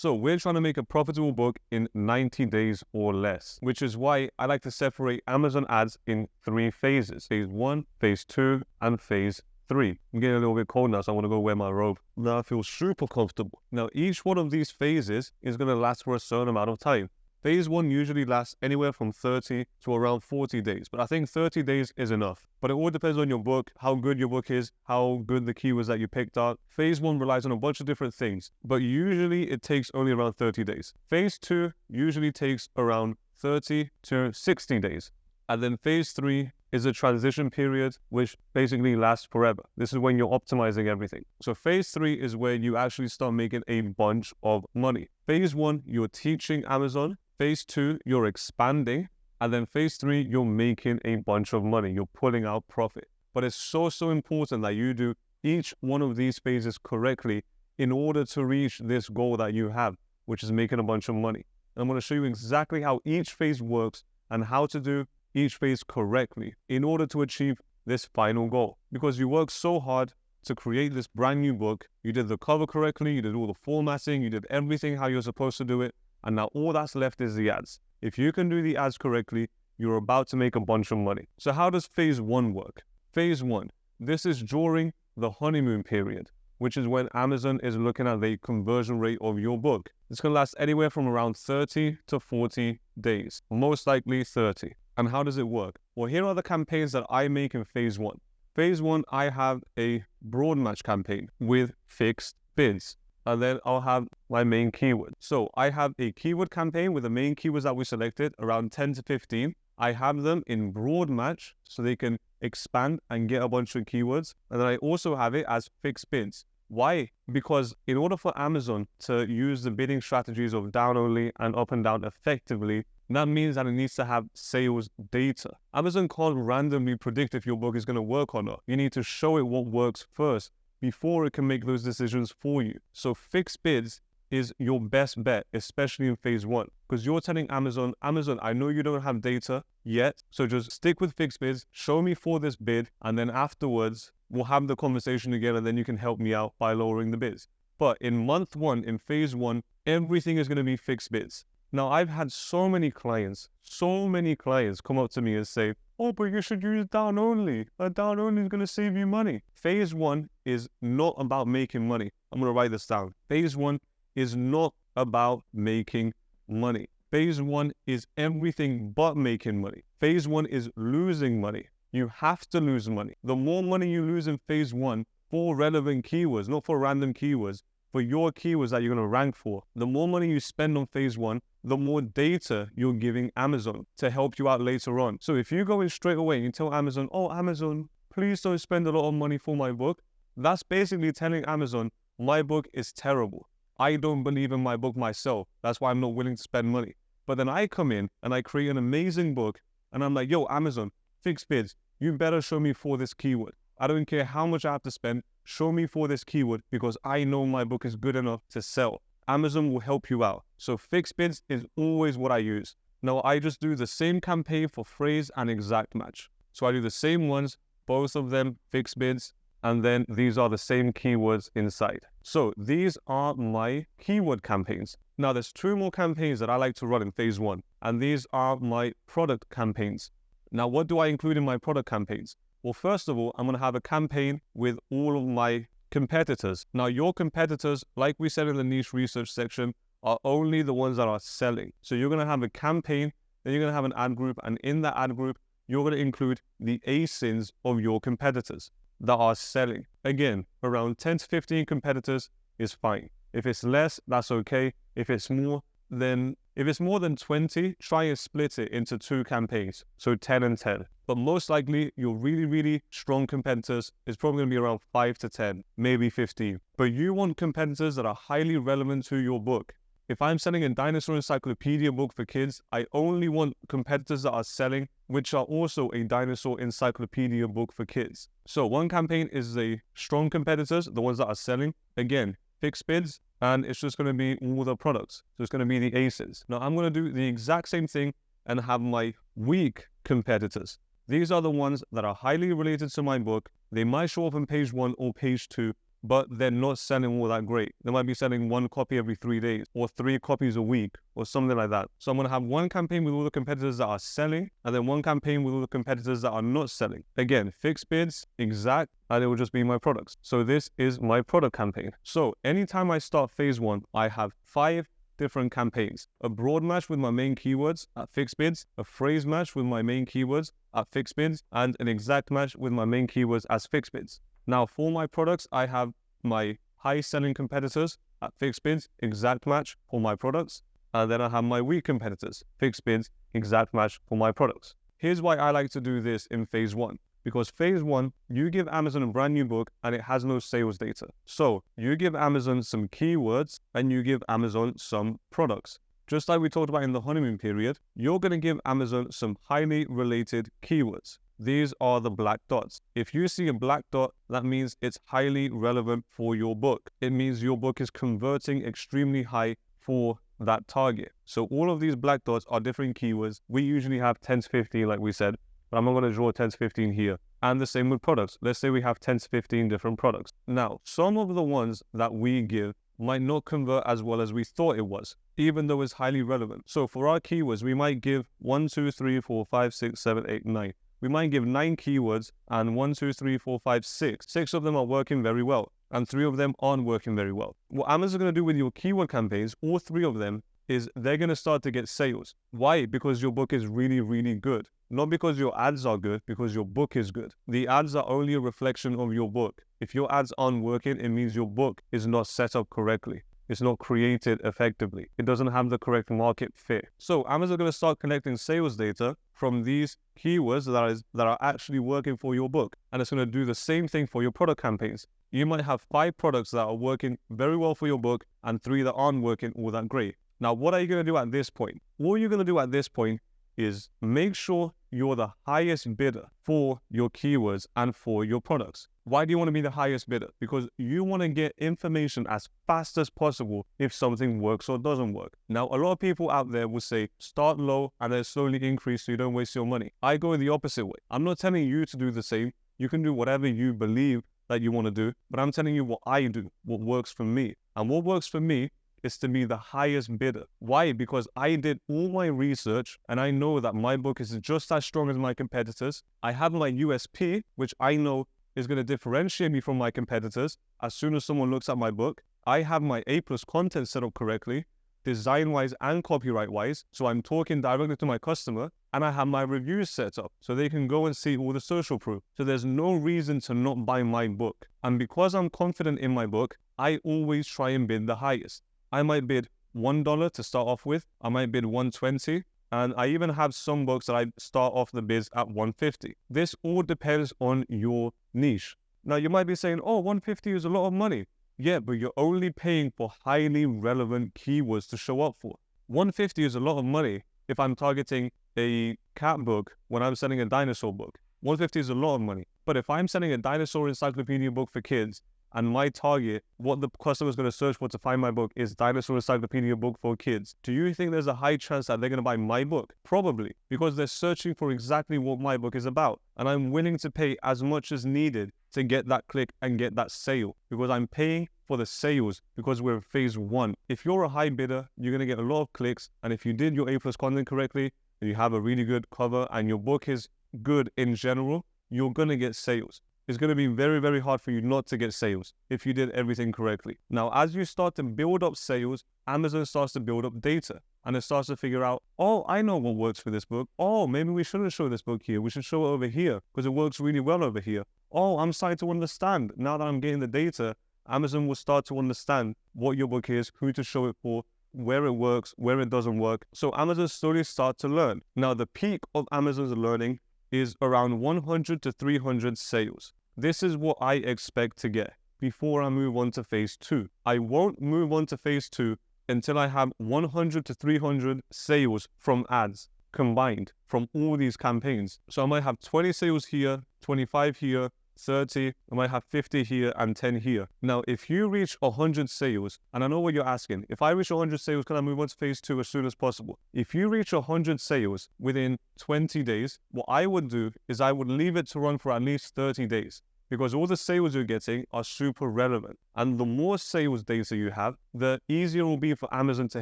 So we're trying to make a profitable book in 90 days or less, which is why I like to separate Amazon ads in 3 phases. Phase 1, phase 2, and phase 3. I'm getting a little bit cold now, so I want to go wear my robe. Now I feel super comfortable. Now each one of these phases is going to last for a certain amount of time. Phase 1 usually lasts anywhere from 30 to around 40 days, but I think 30 days is enough. But it all depends on your book, how good your book is, how good the keywords that you picked are. Phase 1 relies on a bunch of different things, but usually it takes only around 30 days. Phase 2 usually takes around 30 to 60 days. And then phase 3 is a transition period, which basically lasts forever. This is when you're optimizing everything. So phase 3 is where you actually start making a bunch of money. Phase 1, you're teaching Amazon. Phase 2, you're expanding. And then phase 3, you're making a bunch of money. You're pulling out profit. But it's so important that you do each one of these phases correctly in order to reach this goal that you have, which is making a bunch of money. And I'm going to show you exactly how each phase works and how to do each phase correctly in order to achieve this final goal. Because you worked so hard to create this brand new book, you did the cover correctly, you did all the formatting, you did everything how you're supposed to do it, and now all that's left is the ads. If you can do the ads correctly, you're about to make a bunch of money. So how does phase 1 work? Phase 1, this is during the honeymoon period, which is when Amazon is looking at the conversion rate of your book. It's going to last anywhere from around 30 to 40 days, most likely 30. And how does it work? Well, here are the campaigns that I make in phase 1. Phase 1, I have a broad match campaign with fixed bids. And then I'll have my main keyword. So I have a keyword campaign with the main keywords that we selected, around 10 to 15. I have them in broad match so they can expand and get a bunch of keywords. And then I also have it as fixed bids. Why? Because in order for Amazon to use the bidding strategies of down only and up and down effectively, that means that it needs to have sales data. Amazon can't randomly predict if your book is going to work or not. You need to show it what works first before it can make those decisions for you. So fixed bids is your best bet, especially in phase 1, because you're telling Amazon, I know you don't have data yet, so just stick with fixed bids, show me for this bid, and then afterwards we'll have the conversation again, and then you can help me out by lowering the bids. But in month 1, in phase 1, everything is going to be fixed bids. Now, I've had so many clients come up to me and say, oh, but you should use down only. Down only is going to save you money. Phase 1 is not about making money. I'm going to write this down. Phase 1 is not about making money. Phase 1 is everything but making money. Phase 1 is losing money. You have to lose money. The more money you lose in phase 1 for relevant keywords, not for random keywords, for your keywords that you're going to rank for, the more money you spend on phase 1, the more data you're giving Amazon to help you out later on. So if you go in straight away and you tell Amazon, oh, Amazon, please don't spend a lot of money for my book, that's basically telling Amazon, my book is terrible. I don't believe in my book myself. That's why I'm not willing to spend money. But then I come in and I create an amazing book and I'm like, yo, Amazon, fixed bids, you better show me for this keyword. I don't care how much I have to spend, show me for this keyword because I know my book is good enough to sell. Amazon will help you out. So fixed bids is always what I use. Now I just do the same campaign for phrase and exact match. So I do the same ones, both of them fixed bids, and then these are the same keywords inside. So these are my keyword campaigns. Now there's 2 more campaigns that I like to run in phase 1, and these are my product campaigns. Now what do I include in my product campaigns? Well, first of all, I'm going to have a campaign with all of my competitors. Now, your competitors, like we said in the niche research section, are only the ones that are selling. So you're going to have a campaign, then you're going to have an ad group, and in that ad group, you're going to include the ASINs of your competitors that are selling. Again, around 10 to 15 competitors is fine. If it's less, that's okay. If it's more, then if it's more than 20, try and split it into 2 campaigns. So 10 and 10. But most likely, your really strong competitors is probably going to be around 5 to 10, maybe 15. But you want competitors that are highly relevant to your book. If I'm selling a dinosaur encyclopedia book for kids, I only want competitors that are selling, which are also a dinosaur encyclopedia book for kids. So one campaign is the strong competitors, the ones that are selling. Again, fixed bids, and it's just going to be all the products. So it's going to be the ACEs. Now I'm going to do the exact same thing and have my weak competitors. These are the ones that are highly related to my book. They might show up on page 1 or page 2, but they're not selling all that great. They might be selling 1 copy every 3 days or 3 copies a week or something like that. So I'm going to have one campaign with all the competitors that are selling, and then one campaign with all the competitors that are not selling. Again, fixed bids, exact, and it will just be my products. So this is my product campaign. So anytime I start phase 1, I have 5 different campaigns: a broad match with my main keywords at fixed bids, a phrase match with my main keywords at fixed bids, and an exact match with my main keywords as fixed bids. Now for my products, I have my high selling competitors at fixed bids, exact match for my products, and then I have my weak competitors, fixed bids, exact match for my products. Here's why I like to do this in phase 1. Because phase 1, you give Amazon a brand new book and it has no sales data. So you give Amazon some keywords and you give Amazon some products. Just like we talked about in the honeymoon period, you're going to give Amazon some highly related keywords. These are the black dots. If you see a black dot, that means it's highly relevant for your book. It means your book is converting extremely high for that target. So all of these black dots are different keywords. We usually have 10 to 15, like we said, but I'm not going to draw 10 to 15 here. And the same with products. Let's say we have 10 to 15 different products. Now, some of the ones that we give might not convert as well as we thought it was, even though it's highly relevant. So for our keywords, we might give 1, 2, 3, 4, 5, 6, 7, 8, 9. We might give 9 keywords and 1, 2, 3, 4, 5, 6. 6 of them are working very well and 3 of them aren't working very well. What Amazon's going to do with your keyword campaigns, all 3 of them, is they're going to start to get sales. Why? Because your book is really, really good. Not because your ads are good, because your book is good. The ads are only a reflection of your book. If your ads aren't working, it means your book is not set up correctly. It's not created effectively. It doesn't have the correct market fit. So Amazon's going to start collecting sales data from these keywords that are actually working for your book. And it's going to do the same thing for your product campaigns. You might have 5 products that are working very well for your book and 3 that aren't working all that great. Now, what are you going to do at this point? What you're going to do at this point is make sure you're the highest bidder for your keywords and for your products. Why do you want to be the highest bidder? Because you want to get information as fast as possible if something works or doesn't work. Now, a lot of people out there will say, start low and then slowly increase so you don't waste your money. I go the opposite way. I'm not telling you to do the same. You can do whatever you believe that you want to do, but I'm telling you what I do, what works for me. And what works for me is to be the highest bidder. Why? Because I did all my research and I know that my book is just as strong as my competitors. I have my USP, which I know is going to differentiate me from my competitors as soon as someone looks at my book. I have my A+ content set up correctly, design-wise and copyright-wise, so I'm talking directly to my customer, and I have my reviews set up so they can go and see all the social proof. So there's no reason to not buy my book. And because I'm confident in my book, I always try and bid the highest. I might bid $1 to start off with. I might bid $1.20. And I even have some books that I start off the bids at $1.50. This all depends on your niche. Now you might be saying, oh, $1.50 is a lot of money. Yeah, but you're only paying for highly relevant keywords to show up for. $1.50 is a lot of money if I'm targeting a cat book when I'm selling a dinosaur book. $1.50 is a lot of money. But if I'm selling a dinosaur encyclopedia book for kids, and my target, what the customer is going to search for to find my book, is dinosaur encyclopedia book for kids, do you think there's a high chance that they're going to buy my book? Probably, because they're searching for exactly what my book is about. And I'm willing to pay as much as needed to get that click and get that sale, because I'm paying for the sales because we're in phase 1. If you're a high bidder, you're going to get a lot of clicks. And if you did your A+ content correctly, and you have a really good cover and your book is good in general, you're going to get sales. It's going to be very, very hard for you not to get sales if you did everything correctly. Now, as you start to build up sales, Amazon starts to build up data and it starts to figure out, oh, I know what works for this book. Oh, maybe we shouldn't show this book here. We should show it over here because it works really well over here. Oh, I'm starting to understand. Now that I'm getting the data, Amazon will start to understand what your book is, who to show it for, where it works, where it doesn't work. So Amazon slowly starts to learn. Now, the peak of Amazon's learning is around 100 to 300 sales. This is what I expect to get before I move on to phase 2. I won't move on to phase 2 until I have 100 to 300 sales from ads combined from all these campaigns. So I might have 20 sales here, 25 here, 30, I might have 50 here and 10 here. Now, if you reach 100 sales, and I know what you're asking, if I reach 100 sales, can I move on to phase 2 as soon as possible? If you reach 100 sales within 20 days, what I would do is I would leave it to run for at least 30 days. because all the sales you're getting are super relevant. And the more sales data you have, the easier it will be for Amazon to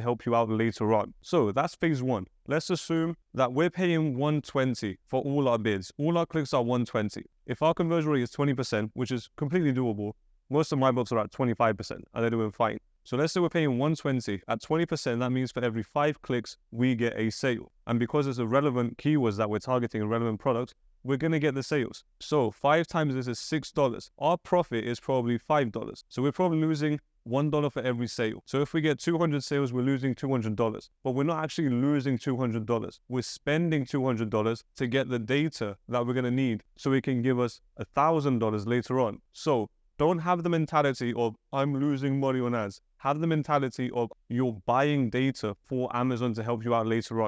help you out later on. So that's phase one. Let's assume that we're paying 120 for all our bids. All our clicks are 120. If our conversion rate is 20%, which is completely doable, most of my books are at 25% and they're doing fine. So let's say we're paying 120 at 20%, that means for every 5 clicks, we get a sale. And because it's a relevant keywords that we're targeting, a relevant product, we're going to get the sales. So 5 times this is $6. Our profit is probably $5. So we're probably losing $1 for every sale. So if we get 200 sales, we're losing $200. But we're not actually losing $200. We're spending $200 to get the data that we're going to need so it can give us $1,000 later on. So don't have the mentality of, I'm losing money on ads. Have the mentality of, you're buying data for Amazon to help you out later on.